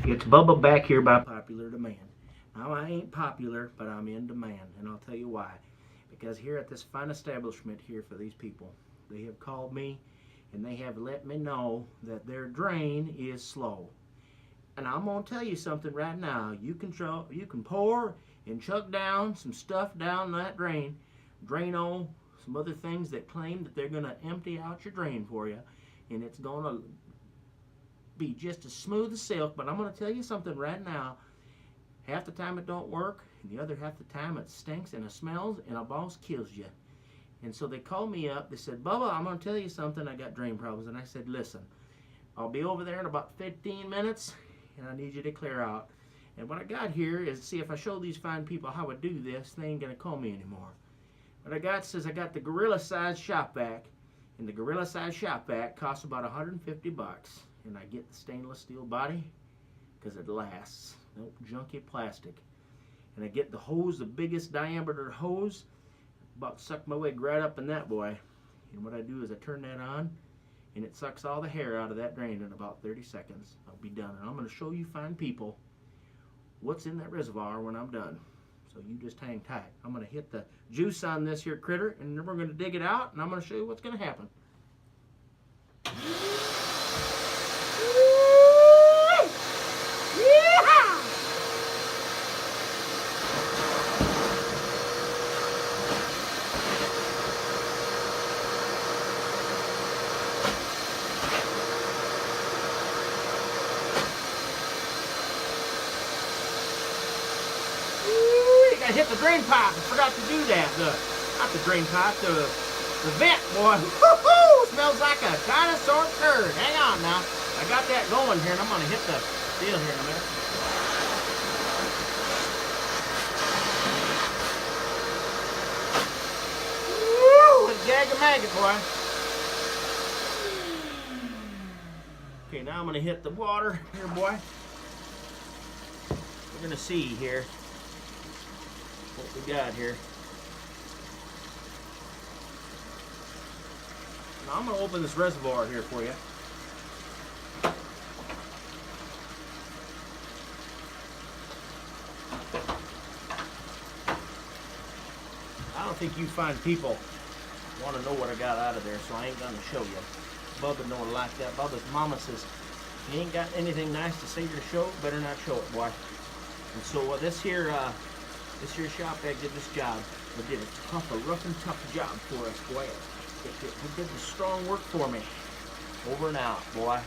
It's Bubba back here by popular demand. Now, I ain't popular, but I'm in demand, and I'll tell you why. Because here at this fine establishment here for these people, they have called me and they have let me know that their drain is slow. And I'm gonna tell you something right now. You can pour and chuck down some stuff down that drain, Drano, some other things that claim that they're gonna empty out your drain for you, and it's gonna be just as smooth as silk. But I'm gonna tell you something right now. Half the time it don't work, and the other half the time it stinks and it smells and almost kills you. And so they called me up. They said, Bubba, I'm going to tell you something. I got drain problems. And I said, listen, I'll be over there in about 15 minutes, and I need you to clear out. And what I got here is, see, if I show these fine people how I do this, they ain't going to call me anymore. What I got says I got the gorilla size shop vac, and the gorilla size shop vac costs about 150 bucks. And I get the stainless steel body because it lasts. No junky plastic. And I get the hose, the biggest diameter hose, about suck my wig right up in that boy. And what I do is I turn that on, and it sucks all the hair out of that drain in about 30 seconds. I'll be done. And I'm going to show you fine people what's in that reservoir when I'm done. So you just hang tight. I'm going to hit the juice on this here critter, and then we're going to dig it out, and I'm going to show you what's going to happen. I hit the drain pipe. I forgot to do that. Not the drain pipe, the vent, boy. Woo-hoo! Smells like a dinosaur turd. Hang on now. I got that going here, and I'm going to hit the deal here in a minute. Woo! It's gag a maggot, boy. Okay, now I'm going to hit the water here, boy. We're going to see here what we got here. Now I'm going to open this reservoir here for you. I don't think you fine people want to know what I got out of there, so I ain't going to show you. Bubba don't like that. Bubba's mama says, you ain't got anything nice to say to show, better not show it, boy. And so this here shop vac did this job. It did a rough and tough job for us, boy. It did the strong work for me. Over and out, boy.